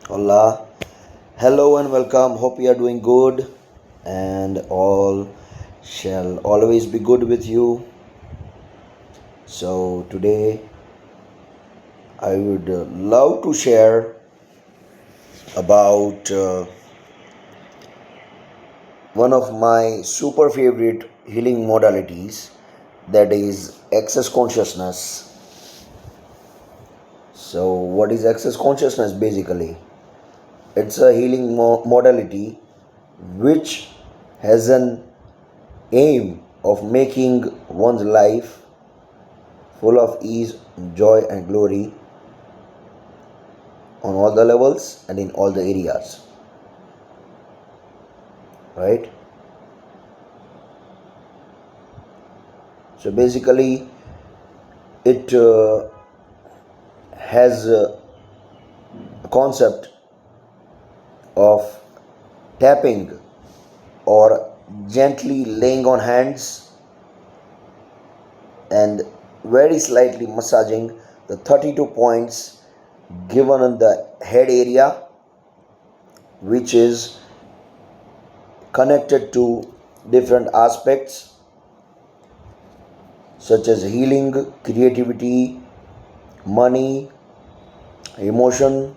Hola, hello and welcome. Hope you are doing good and all shall always be good with you. So, today I would love to share about one of my super favorite healing modalities, that is access consciousness. So, what is access consciousness basically? It's a healing modality which has an aim of making one's life full of ease, joy, and glory on all the levels and in all the areas. Right? So basically, it has a concept of tapping or gently laying on hands and very slightly massaging the 32 points given in the head area, which is connected to different aspects such as healing, creativity, money, emotion,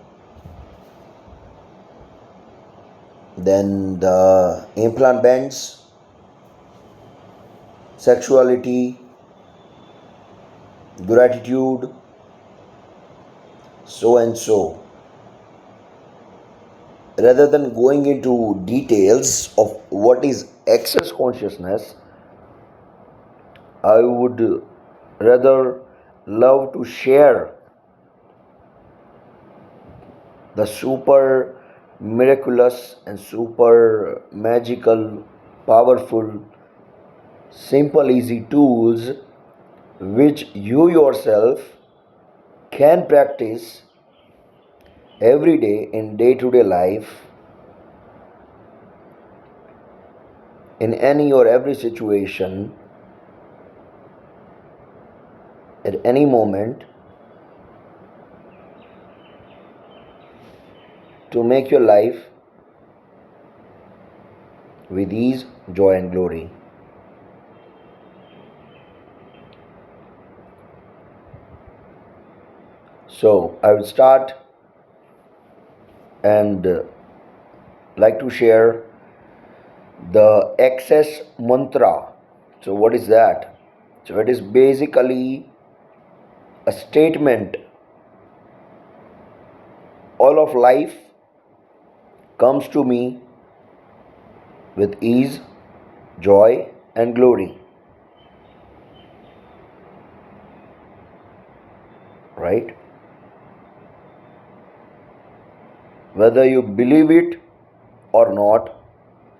then the implant bends, sexuality, gratitude, so and so. Rather than going into details of what is access consciousness, I would rather love to share the super miraculous and super magical, powerful, simple, easy tools which you yourself can practice every day in day to day life, in any or every situation, at any moment, to make your life with ease, joy, and glory. So, I will start and like to share the access mantra. So, what is that? So, it is basically a statement. All of life comes to me with ease, joy, and glory. Right? Whether you believe it or not,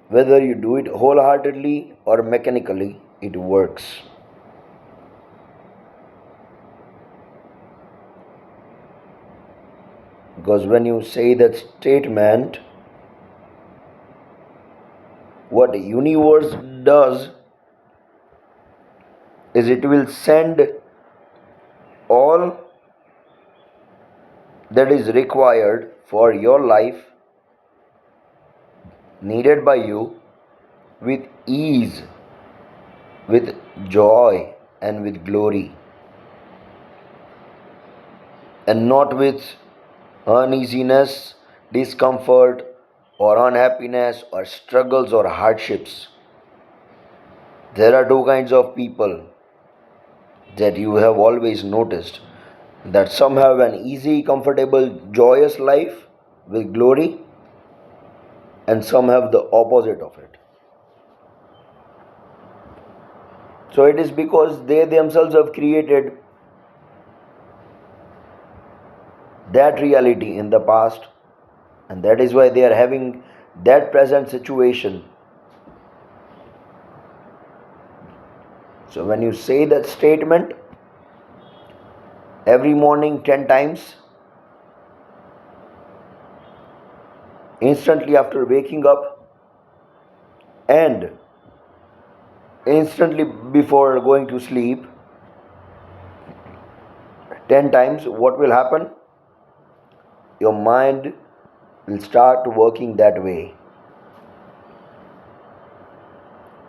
whether you do it wholeheartedly or mechanically, it works. Because when you say that statement, what the universe does is it will send all that is required for your life, needed by you, with ease, with joy, and with glory, and not with uneasiness, discomfort, or unhappiness, or struggles, or hardships. There are two kinds of people that you have always noticed, that some have an easy, comfortable, joyous life with glory, and some have the opposite of it. So it is because they themselves have created that reality in the past, and that is why they are having that present situation. So when you say that statement every morning 10 times, instantly after waking up, and instantly before going to sleep, 10 times, what will happen? Your mind will start working that way,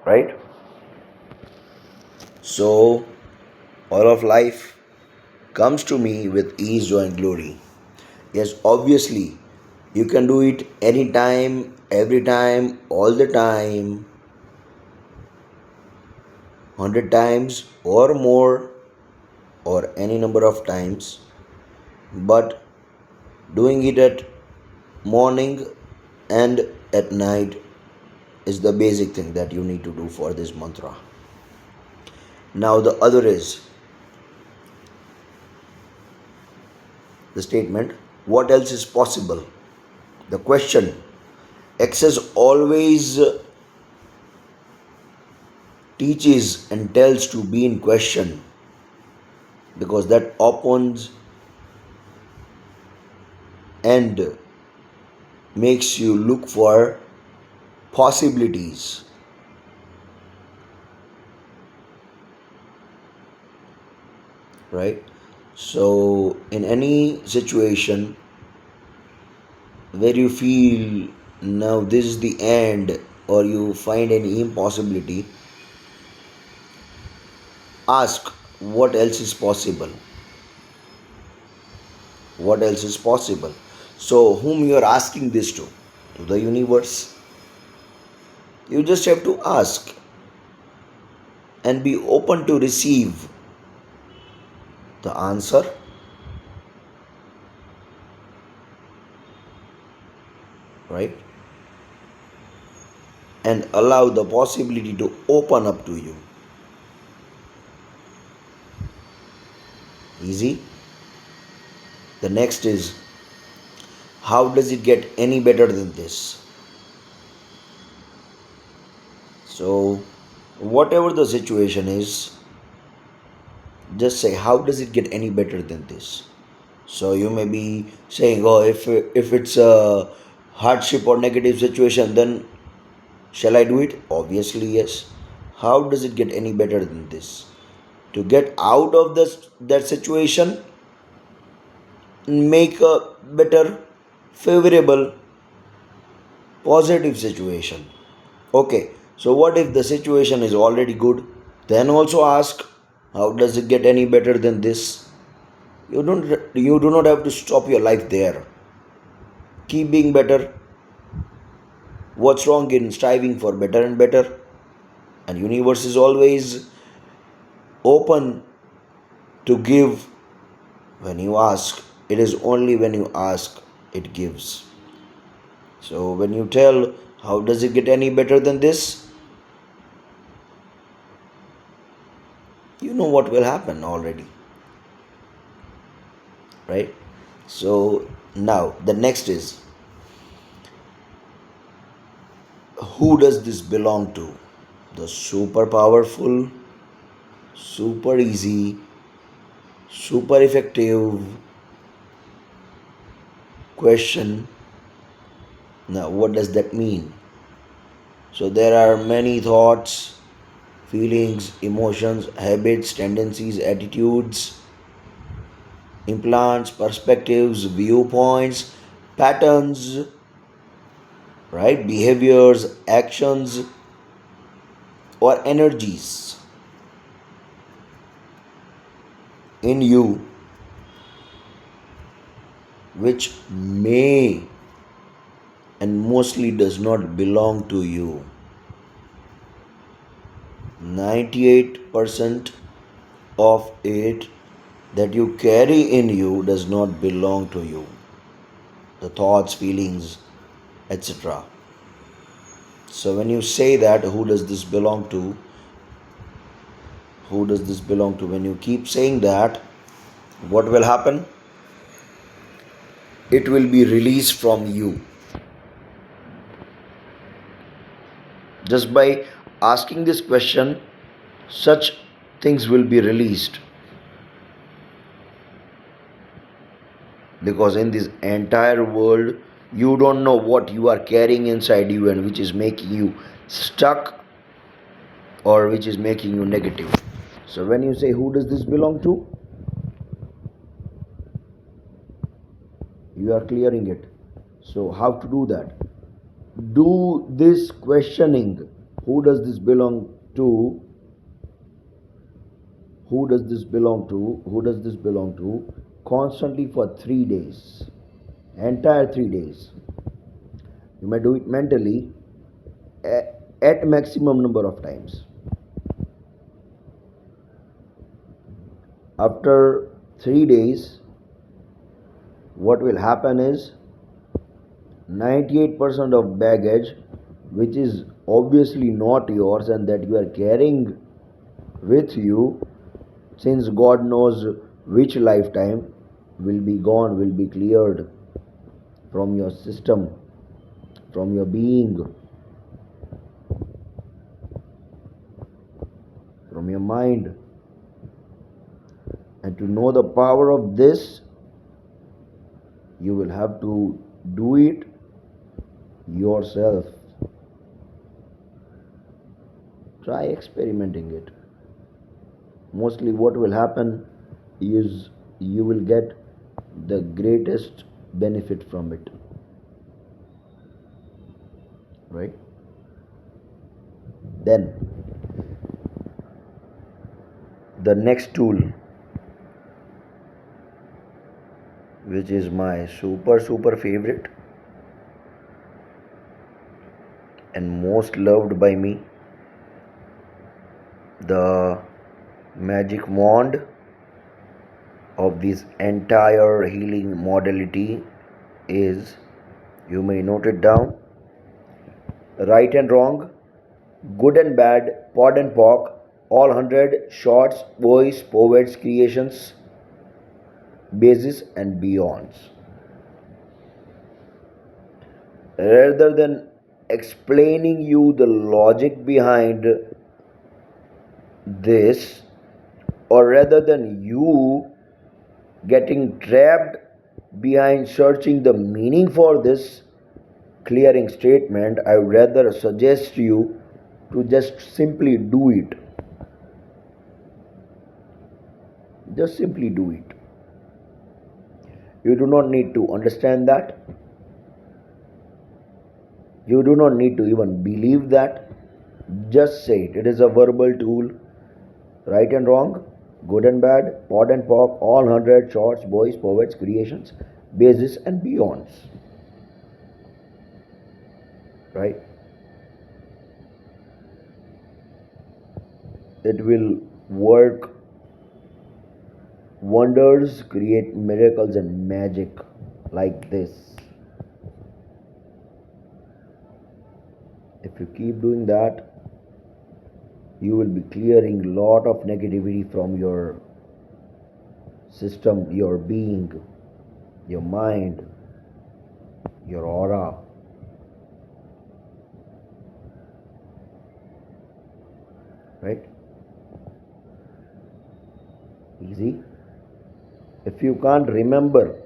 right? So, all of life comes to me with ease, joy, and glory. Yes, obviously, you can do it anytime, every time, all the time, 100 times or more, or any number of times, but doing it at morning and at night is the basic thing that you need to do for this mantra. Now, the other is the statement, what else is possible? The question, Access always teaches and tells to be in question because that opens and makes you look for possibilities, right? So, in any situation where you feel now this is the end or you find any impossibility, ask what else is possible. What else is possible? So, whom you are asking this to? To the universe. You just have to ask and be open to receive the answer, right? And allow the possibility to open up to you. Easy. The next is, how does it get any better than this? So, whatever the situation is, just say, how does it get any better than this? So you may be saying, oh, if it's a hardship or negative situation, then shall I do it? Obviously, yes. How does it get any better than this? To get out of that situation, make a better, favorable, positive situation. Okay, so what if the situation is already good? Then also ask, how does it get any better than this? You do not have to stop your life there. Keep being better. What's wrong in striving for better and better? And universe is always open to give when you ask. It is only when you ask it gives. So when you tell, how does it get any better than this? You know what will happen already, right? So now the next is, who does this belong to? The super powerful, super easy, super effective question. Now, what does that mean? So, there are many thoughts, feelings, emotions, habits, tendencies, attitudes, implants, perspectives, viewpoints, patterns, right? Behaviors, actions, or energies in you which may and mostly does not belong to you. 98% of it that you carry in you does not belong to you. The thoughts, feelings, etc. So when you say that, who does this belong to? Who does this belong to? When you keep saying that, what will happen? It will be released from you. Just by asking this question, such things will be released. Because in this entire world, you don't know what you are carrying inside you and which is making you stuck or which is making you negative. So when you say, who does this belong to? You are clearing it. So, how to do that? Do this questioning. Who does this belong to? Who does this belong to? Who does this belong to? Constantly for 3 days. Entire 3 days. You may do it mentally at maximum number of times. After 3 days, what will happen is 98% of baggage, which is obviously not yours and that you are carrying with you since God knows which lifetime, will be gone, will be cleared from your system, from your being, from your mind. And to know the power of this, you will have to do it yourself. Try experimenting it. Mostly, what will happen is you will get the greatest benefit from it. Right? Then, the next tool, which is my super favorite and most loved by me, the magic wand of this entire healing modality is, you may note it down, right and wrong, good and bad, pod and pock, all 100 shorts, boys, poets, creations, bases and beyonds. Rather than explaining you the logic behind this, or rather than you getting trapped behind searching the meaning for this clearing statement, I would rather suggest you to just simply do it. Just simply do it. You do not need to understand that. You do not need to even believe that. Just say it. It is a verbal tool. Right and wrong, good and bad, pod and pock, all 100 shorts, boys, poets, creations, bases and beyonds. Right? It will work wonders, create miracles and magic like this. If you keep doing that, you will be clearing a lot of negativity from your system, your being, your mind, your aura. Right? Easy. If you can't remember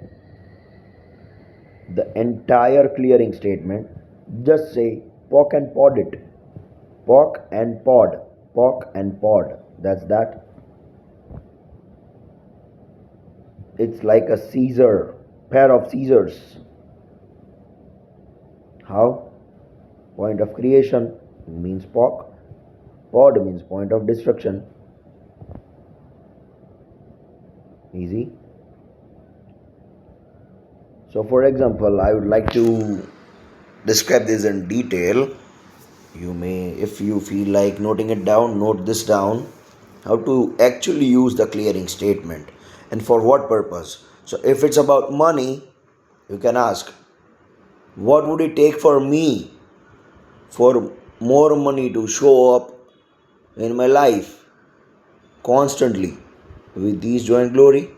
the entire clearing statement, just say pock and pod it. Pock and pod. Pock and pod. That's that. It's like a Caesar, pair of Caesars. How? Point of creation means pock. Pod means point of destruction. Easy. So, for example, I would like to describe this in detail. You may, if you feel like noting it down, note this down. How to actually use the clearing statement and for what purpose. So, if it's about money, you can ask, what would it take for me for more money to show up in my life constantly with these joint glory?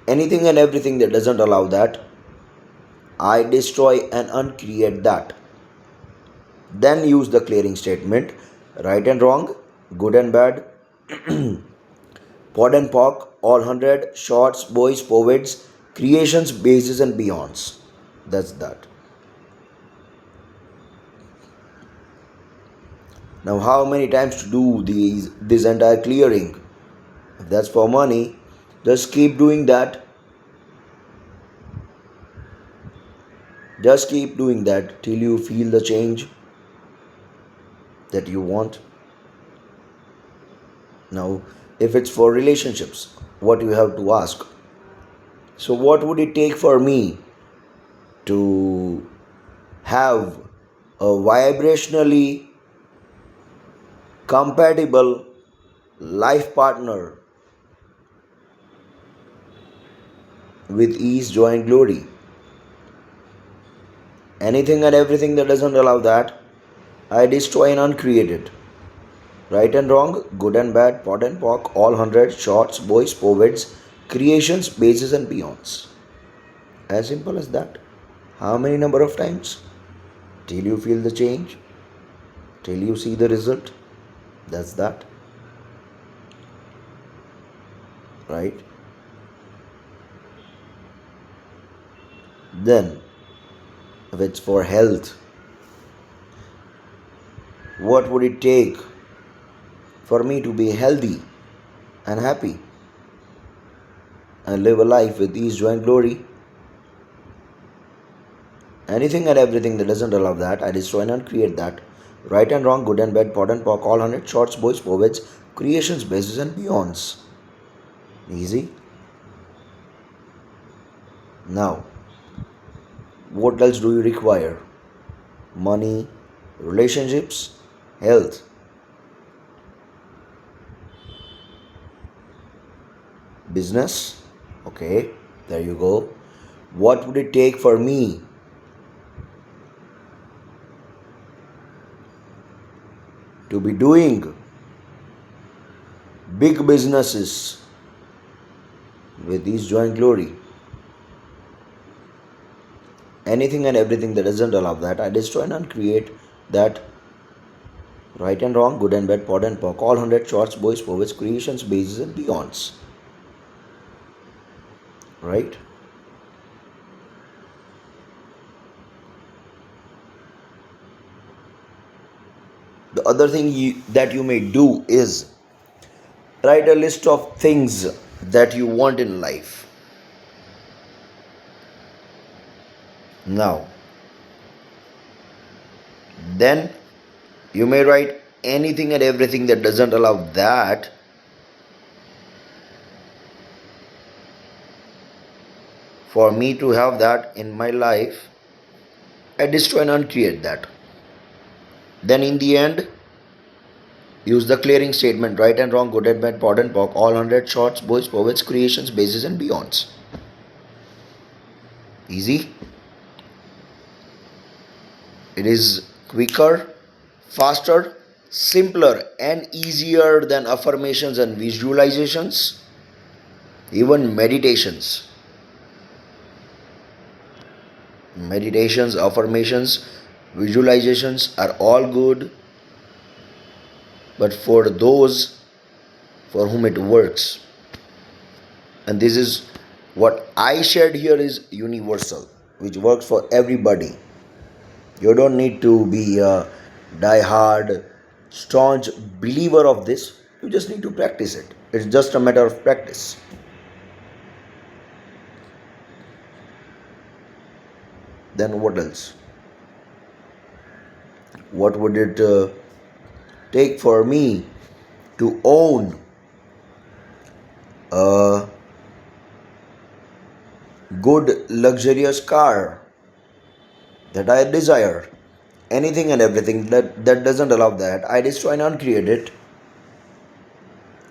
Anything and everything that doesn't allow that, I destroy and uncreate that. Then use the clearing statement, right and wrong, good and bad, pod and pock, all 100, shorts, boys, poets, creations, bases, and beyonds. That's that. Now, how many times to do this entire clearing? If that's for money, just keep doing that Just keep doing that till you feel the change that you want. Now, if it's for relationships, what you have to ask. So, what would it take for me to have a vibrationally compatible life partner with ease, joy, and glory? Anything and everything that doesn't allow that, I destroy and uncreate it. Right and wrong, good and bad, pot and pock, all hundred, shorts, boys, poets, creations, bases, and beyonds. As simple as that. How many number of times? Till you feel the change, till you see the result. That's that. Right? Then, if it's for health, what would it take for me to be healthy and happy and live a life with ease, joy, and glory? Anything and everything that doesn't allow that, I destroy and uncreate that. Right and wrong, good and bad, pot and pock, all hundred, shorts, boys, poets, creations, bases, and beyonds. Easy. Now, what else do you require? Money, relationships, health, business. Okay, there you go. What would it take for me to be doing big businesses with ease, joy, and glory? Anything and everything that doesn't allow that, I destroy and uncreate that. Right and wrong, good and bad, pot and pock, all hundred, shorts, boys, poets, creations, bases, and beyonds. Right? The other thing that you may do is write a list of things that you want in life. Now, then you may write anything and everything that doesn't allow that. For me to have that in my life, I destroy and uncreate that. Then in the end, use the clearing statement, right and wrong, good and bad, pot and pock, all hundred, shorts, boys, poets, creations, bases, and beyonds. Easy. It is quicker, faster, simpler, and easier than affirmations and visualizations, even meditations. Meditations, affirmations, visualizations are all good, but for those for whom it works. And this is what I shared here is universal, which works for everybody. You don't need to be a die-hard, staunch believer of this. You just need to practice it. It's just a matter of practice. Then what else? What would it take for me to own a good luxurious car that I desire? Anything and everything that doesn't allow that, I destroy and uncreate it.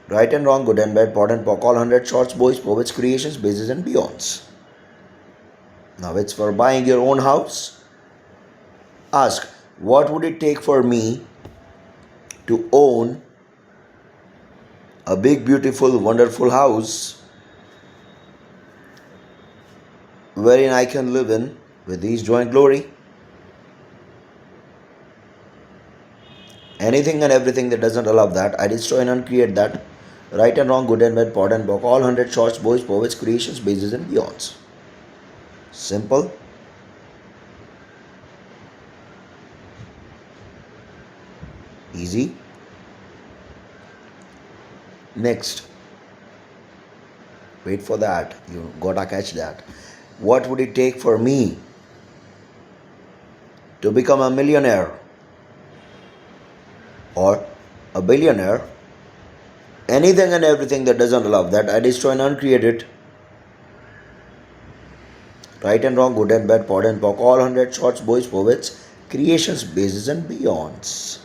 Right and wrong, good and bad, pot and pock, all hundred, shorts, boys, poets, creations, bases, and beyonds. Now it's for buying your own house. Ask, what would it take for me to own a big, beautiful, wonderful house wherein I can live in with ease, joy, and glory? Anything and everything that doesn't allow that, I destroy and uncreate that. Right and wrong, good and bad, pot and pock, all hundred, shorts, boys, poets, creations, bases, and beyonds. Simple. Easy. Next, wait for that. You gotta catch that. What would it take for me to become a millionaire or a billionaire, anything and everything that doesn't allow that, I destroy and uncreate it. Right and wrong, good and bad, pod and pock, all 100 shorts, boys, poets, creations, bases, and beyonds.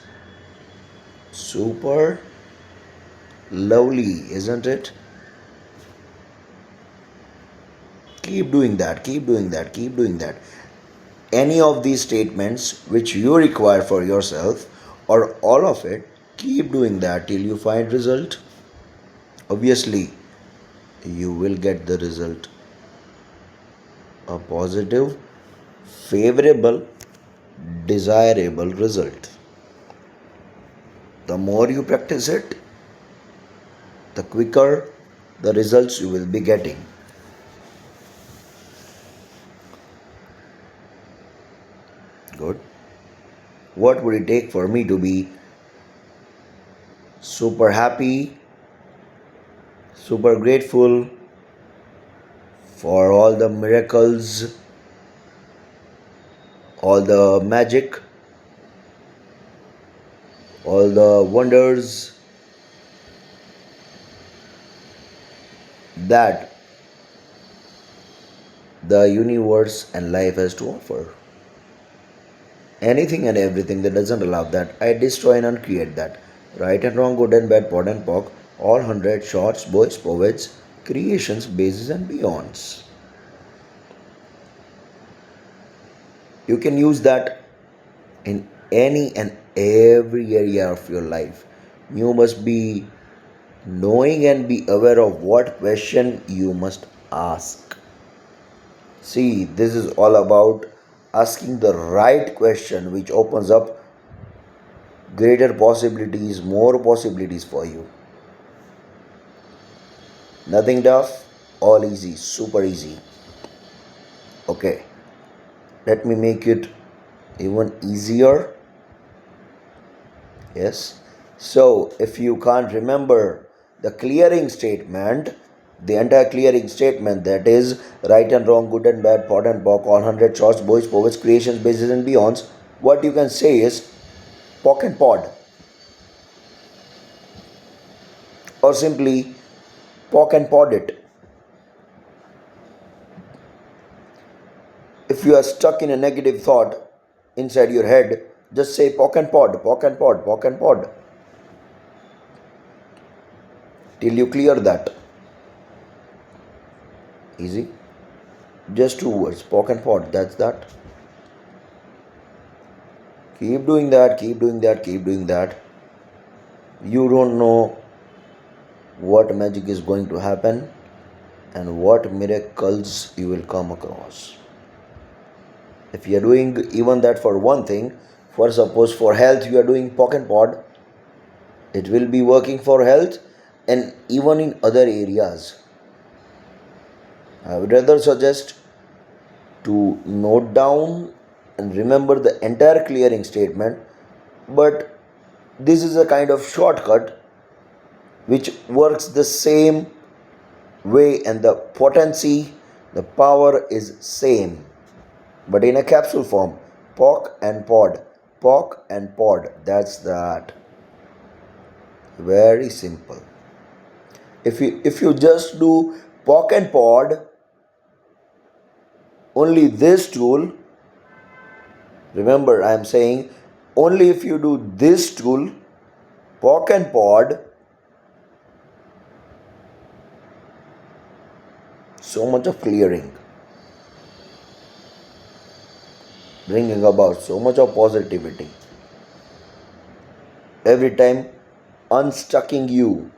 Super lovely, isn't it? Keep doing that, keep doing that, keep doing that. Any of these statements which you require for yourself, or all of it, keep doing that till you find result. Obviously, you will get the result. A positive, favorable, desirable result. The more you practice it, the quicker the results you will be getting. Good. What would it take for me to be super happy, super grateful for all the miracles, all the magic, all the wonders that the universe and life has to offer? Anything and everything that doesn't allow that, I destroy and uncreate that. Right and wrong, good and bad, pod and pock, all 100 shorts, boys, poets, creations, bases, and beyonds. You can use that in any and every area of your life. You must be knowing and be aware of what question you must ask. See, this is all about asking the right question, which opens up greater possibilities, more possibilities for you. Nothing tough, all easy, super easy. Okay, let me make it even easier. Yes. So, if you can't remember the clearing statement, the entire clearing statement, that is right and wrong, good and bad, pod and pock, all 100 shorts, boys, poets, creations, bases, and beyonds, what you can say is pock and pod, or simply pock and pod it. If you are stuck in a negative thought inside your head, just say pock and pod, pock and pod, pock and pod till you clear that. Easy. Just two words, pock and pod, that's that. Keep doing that, keep doing that, keep doing that. You don't know what magic is going to happen and what miracles you will come across. If you are doing even that for one thing, for suppose for health you are doing pock and pod, it will be working for health and even in other areas. I would rather suggest to note down and remember the entire clearing statement, but this is a kind of shortcut which works the same way, and the potency, the power is same, but in a capsule form. Pock and pod, pock and pod, that's that. Very simple. If you just do pock and pod, only this tool, remember I am saying only if you do this tool, pock and pod, so much of clearing, bringing about so much of positivity, every time unstucking you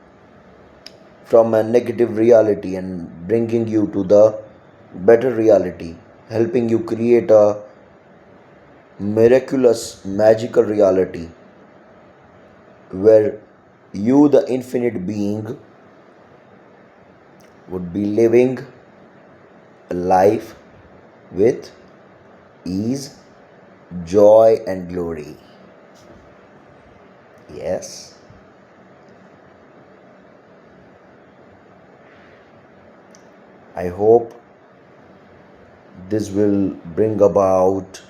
from a negative reality and bringing you to the better reality, helping you create a miraculous, magical reality where you, the infinite being, would be living a life with ease, joy, and glory. Yes. I hope this will bring about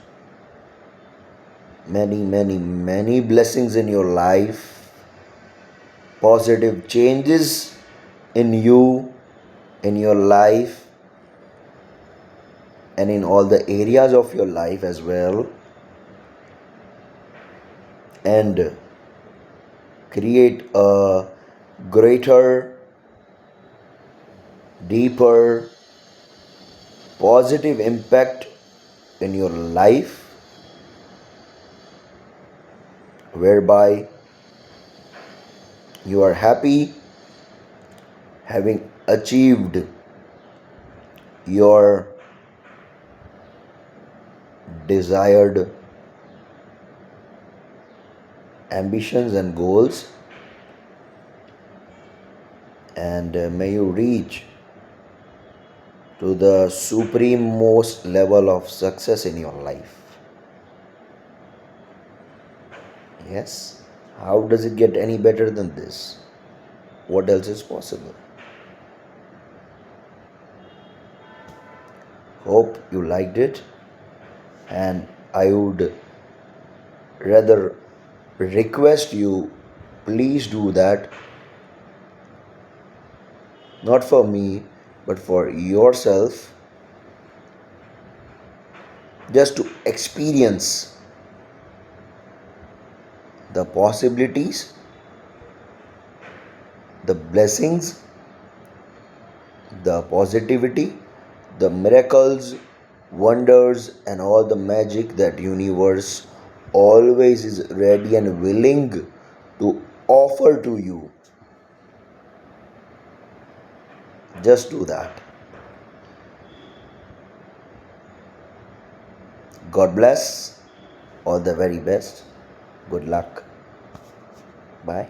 many blessings in your life, positive changes in you, in your life, and in all the areas of your life as well, and create a greater, deeper, positive impact in your life, whereby you are happy having achieved your desired ambitions and goals, and may you reach to the supreme most level of success in your life. Yes, how does it get any better than this? What else is possible? Hope you liked it, and I would rather request you, please do that, not for me but for yourself, just to experience the possibilities, the blessings, the positivity, the miracles, wonders, and all the magic that universe always is ready and willing to offer to you. Just do that. God bless. All the very best. Good luck. Bye.